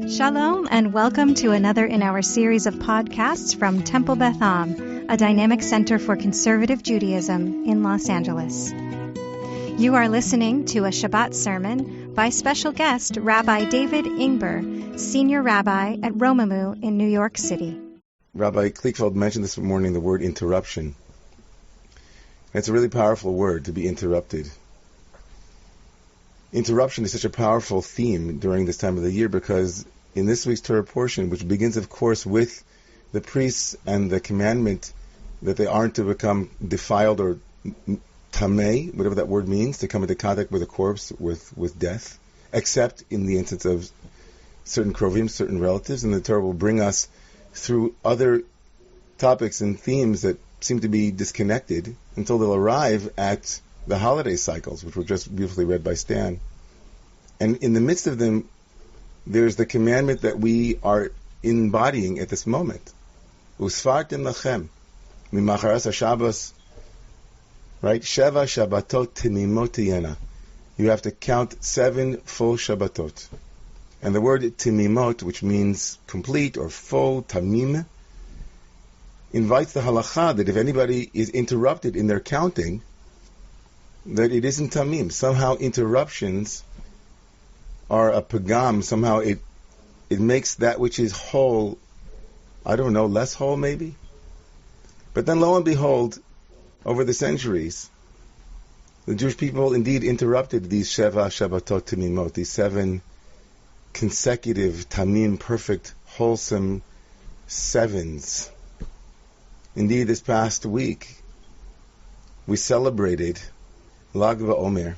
Shalom and welcome to another in our series of podcasts from Temple Beth, a dynamic center for conservative Judaism in Los Angeles. You are listening to a Shabbat sermon by special guest Rabbi David Ingber, Senior Rabbi at Romemu in New York City. Rabbi Klickfeld mentioned this morning the word interruption. It's a really powerful word, to be interrupted. Interruption is such a powerful theme during this time of the year because in this week's Torah portion, which begins, of course, with the priests and the commandment that they aren't to become defiled or tamei, whatever that word means, to come into contact with a corpse, with death, except in the instance of certain krovim, certain relatives, and the Torah will bring us through other topics and themes that seem to be disconnected until they'll arrive at the holiday cycles, which were just beautifully read by Stan. And in the midst of them, there's the commandment that we are embodying at this moment. Usfartim lachem mimacharas haShabbos, right? Sheva Shabbatot timimot tiyena. You have to count 7 full Shabbatot. And the word timimot, which means complete or full, tamim, invites the halacha that if anybody is interrupted in their counting, that it isn't tamim. Somehow interruptions are a pagam. Somehow it makes that which is whole, I don't know, less whole maybe? But then lo and behold, over the centuries, the Jewish people indeed interrupted these Sheva Shabbatot Timimot, these 7 consecutive tamim, perfect, wholesome sevens. Indeed, this past week, we celebrated Lag BaOmer.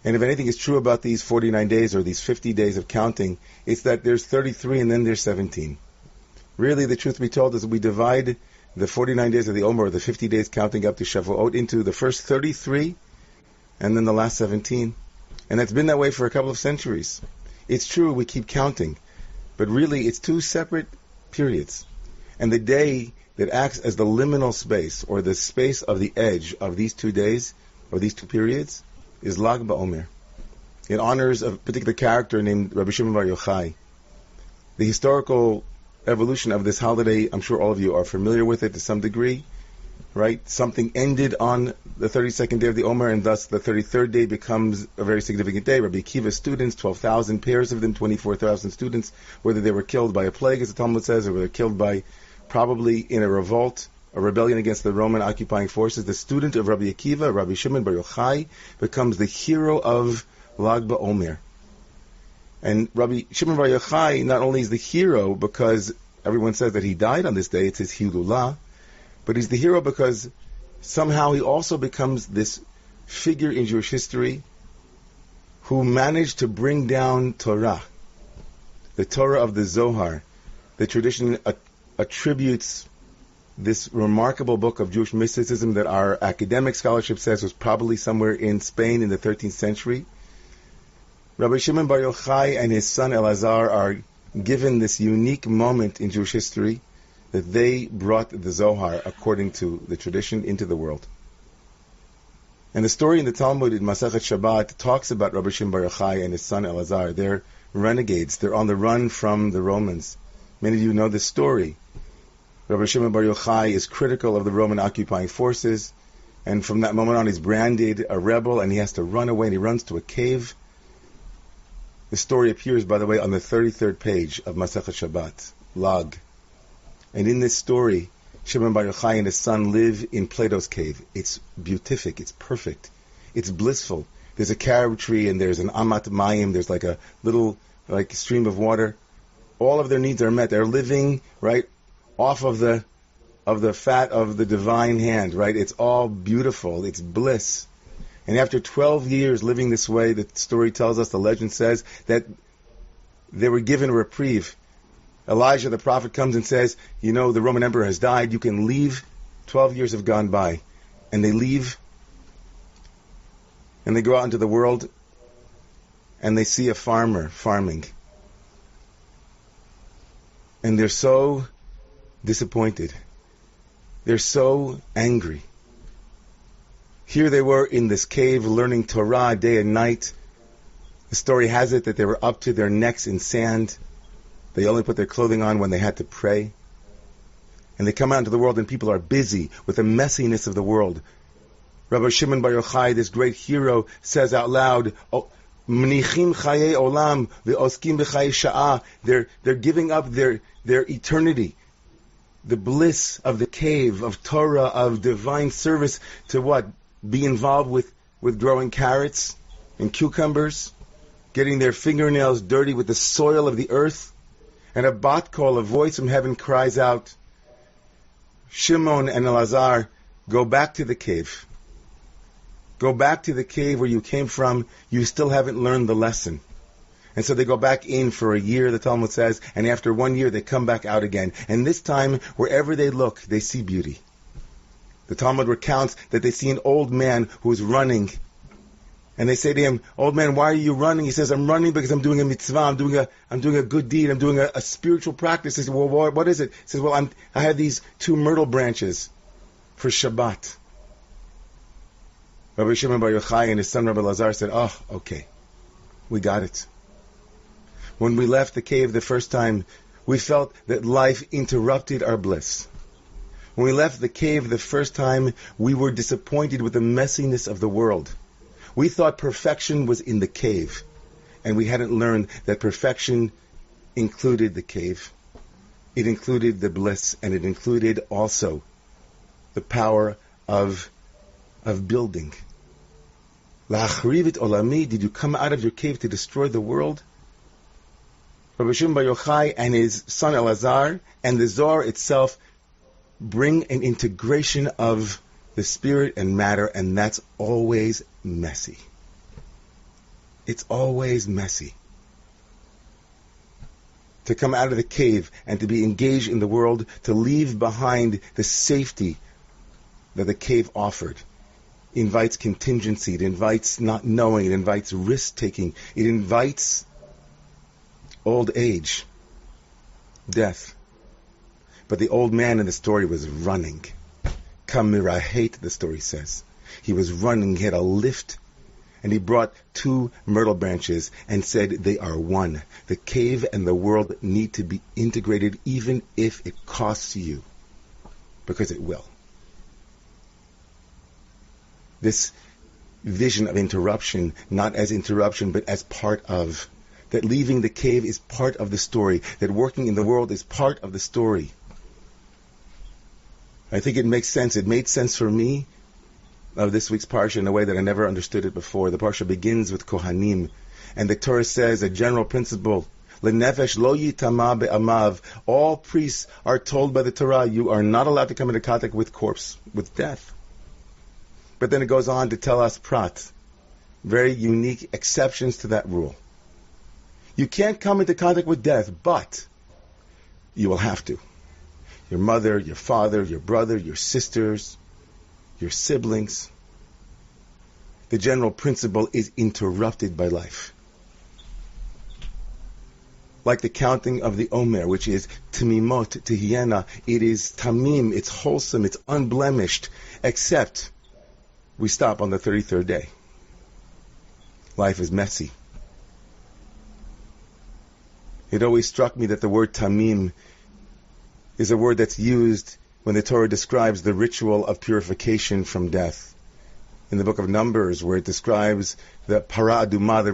And if anything is true about these 49 days or these 50 days of counting, it's that there's 33 and then there's 17. Really, the truth be told is we divide the 49 days of the Omer, or the 50 days counting up to Shavuot, into the first 33 and then the last 17. And that's been that way for a couple of centuries. It's true, we keep counting, but really it's 2 separate periods. And the day that acts as the liminal space, or the space of the edge of these 2 days, or these 2 periods, is Lag BaOmer. It honors a particular character named Rabbi Shimon Bar Yochai. The historical evolution of this holiday, I'm sure all of you are familiar with it to some degree, right? Something ended on the 32nd day of the Omer, and thus the 33rd day becomes a very significant day. Rabbi Akiva's students, 12,000 pairs of them, 24,000 students, whether they were killed by a plague, as the Talmud says, or whether killed by probably in a revolt, a rebellion against the Roman occupying forces, the student of Rabbi Akiva, Rabbi Shimon Bar Yochai, becomes the hero of Lag BaOmer. And Rabbi Shimon Bar Yochai not only is the hero because everyone says that he died on this day, it's his Hilulah, but he's the hero because somehow he also becomes this figure in Jewish history who managed to bring down Torah, the Torah of the Zohar. The tradition attributes this remarkable book of Jewish mysticism that our academic scholarship says was probably somewhere in Spain in the 13th century. Rabbi Shimon Bar Yochai and his son Elazar are given this unique moment in Jewish history that they brought the Zohar, according to the tradition, into the world. And the story in the Talmud in Masechet Shabbat talks about Rabbi Shimon Bar Yochai and his son Elazar. They're renegades. They're on the run from the Romans. Many of you know this story. Rabbi Shimon Bar Yochai is critical of the Roman occupying forces, and from that moment on he's branded a rebel, and he has to run away, and he runs to a cave. The story appears, by the way, on the 33rd page of Masechet Shabbat, Lag. And in this story, Shimon Bar Yochai and his son live in Plato's cave. It's beatific, it's perfect, it's blissful. There's a carob tree, and there's an amat mayim, there's like a little stream of water. All of their needs are met. They're living, right, off of the fat of the divine hand, right? It's all beautiful. It's bliss. And after 12 years living this way, the story tells us, the legend says, that they were given a reprieve. Elijah, the prophet, comes and says, you know, the Roman emperor has died. You can leave. 12 years have gone by. And they leave. And they go out into the world. And they see a farmer farming. And they're so disappointed. They're so angry. Here they were in this cave learning Torah day and night. The story has it that they were up to their necks in sand. They only put their clothing on when they had to pray. And they come out into the world and people are busy with the messiness of the world. Rabbi Shimon Bar Yochai, this great hero, says out loud, Mnichim chaye olam ve'oskim b'chaye sha'ah. They're giving up their eternity, the bliss of the cave, of Torah, of divine service, to what? Be involved with growing carrots and cucumbers, getting their fingernails dirty with the soil of the earth. And a bat call, a voice from heaven cries out, Shimon and Elazar, go back to the cave. Go back to the cave where you came from. You still haven't learned the lesson. And so they go back in for a year, the Talmud says, and after 1 year they come back out again. And this time, wherever they look, they see beauty. The Talmud recounts that they see an old man who's running. And they say to him, old man, why are you running? He says, I'm running because I'm doing a mitzvah, I'm doing a good deed, I'm doing a spiritual practice. He says, well, what is it? He says, well, I have these 2 myrtle branches for Shabbat. Rabbi Shimon Bar Yochai and his son Rabbi Lazar said, oh, okay, we got it. When we left the cave the first time, we felt that life interrupted our bliss. When we left the cave the first time, we were disappointed with the messiness of the world. We thought perfection was in the cave, and we hadn't learned that perfection included the cave. It included the bliss, and it included also the power of building. La'achrivit olami, did you come out of your cave to destroy the world? Rabbi Shimon Bar Yochai and his son Elazar and the Zohar itself bring an integration of the spirit and matter, and that's always messy. It's always messy. To come out of the cave and to be engaged in the world, to leave behind the safety that the cave offered, invites contingency, it invites not knowing, it invites risk-taking, it invites old age, death. But the old man in the story was running. Kamirahate, the story says. He was running, he had a lift, and he brought 2 myrtle branches and said they are one. The cave and the world need to be integrated even if it costs you, because it will. This vision of interruption, not as interruption, but as part of, that leaving the cave is part of the story, that working in the world is part of the story. I think it makes sense. It made sense for me of this week's parsha in a way that I never understood it before. The parsha begins with Kohanim, and the Torah says a general principle, L'nefesh lo yitama be'amav. All priests are told by the Torah, you are not allowed to come into contact with corpse, with death. But then it goes on to tell us prat, very unique exceptions to that rule. You can't come into contact with death, but you will have to. Your mother, your father, your brother, your sisters, your siblings. The general principle is interrupted by life. Like the counting of the Omer, which is Tamimot, Tehiyena, it is Tamim, it's wholesome, it's unblemished, except we stop on the 33rd day. Life is messy. It always struck me that the word Tamim is a word that's used when the Torah describes the ritual of purification from death. In the book of Numbers, where it describes the para aduma, the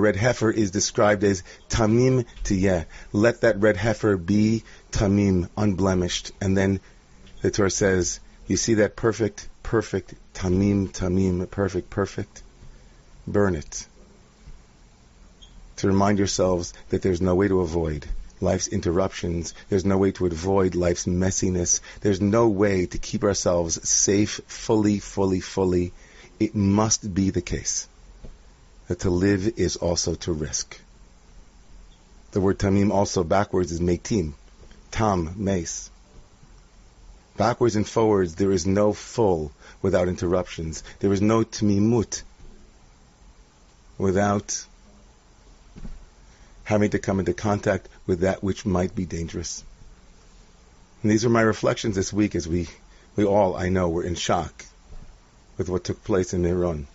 red heifer is described as tamim tiyeh. Let that red heifer be tamim, unblemished. And then the Torah says, you see that perfect, tamim, perfect? Burn it. To remind yourselves that there's no way to avoid life's interruptions. There's no way to avoid life's messiness. There's no way to keep ourselves safe fully. It must be the case that to live is also to risk. The word tamim also backwards is meitim. Tam, mace. Backwards and forwards, there is no full without interruptions. There is no tmimut without having to come into contact with that which might be dangerous. And these are my reflections this week as we all, I know, were in shock with what took place in Iran.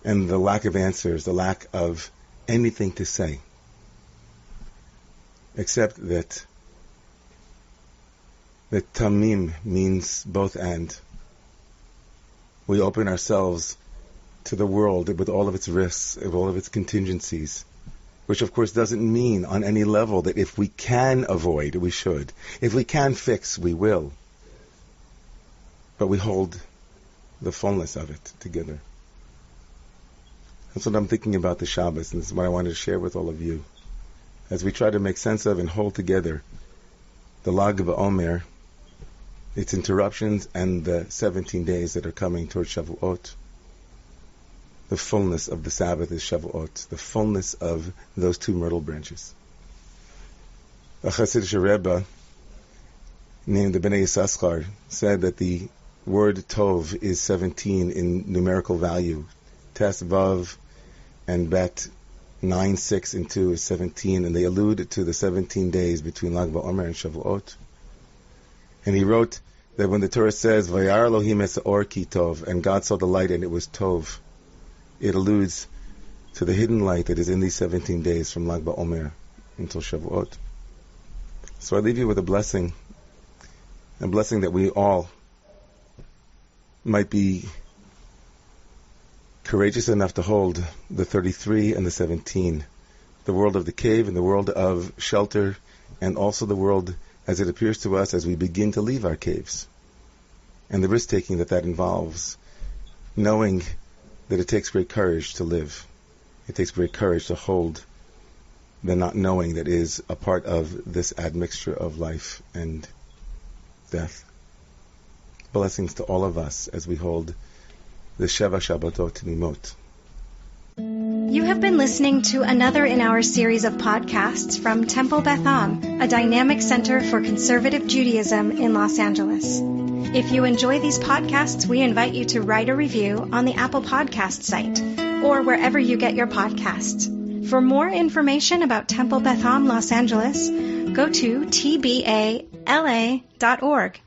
And the lack of answers, the lack of anything to say. except that tamim means both and. We open ourselves to the world with all of its risks, with all of its contingencies, which of course doesn't mean on any level that if we can avoid, we should. If we can fix, we will. But we hold the fullness of it together. That's what I'm thinking about the Shabbat, and this is what I wanted to share with all of you. As we try to make sense of and hold together the Lag BaOmer, its interruptions, and the 17 days that are coming towards Shavuot. The fullness of the Sabbath is Shavuot, the fullness of those two myrtle branches. A Hasidic Rebbe named the Bnei Yissaschar said that the word Tov is 17 in numerical value. Tes, Vav, and Bet, 9, 6, and 2 is 17, and they allude to the 17 days between Lag BaOmer and Shavuot. And he wrote that when the Torah says, Vayar Elohim es or ki tov, and God saw the light and it was Tov, it alludes to the hidden light that is in these 17 days from Lag BaOmer until Shavuot. So I leave you with a blessing that we all might be courageous enough to hold the 33 and the 17, the world of the cave and the world of shelter, and also the world as it appears to us as we begin to leave our caves, and the risk-taking that involves, knowing that it takes great courage to live. It takes great courage to hold the not knowing that is a part of this admixture of life and death. Blessings to all of us as we hold the Sheva Shabbatot Nimot. You have been listening to another in our series of podcasts from Temple Beth Am, a dynamic center for conservative Judaism in Los Angeles. If you enjoy these podcasts, we invite you to write a review on the Apple Podcast site or wherever you get your podcasts. For more information about Temple Beth Am Los Angeles, go to tbala.org.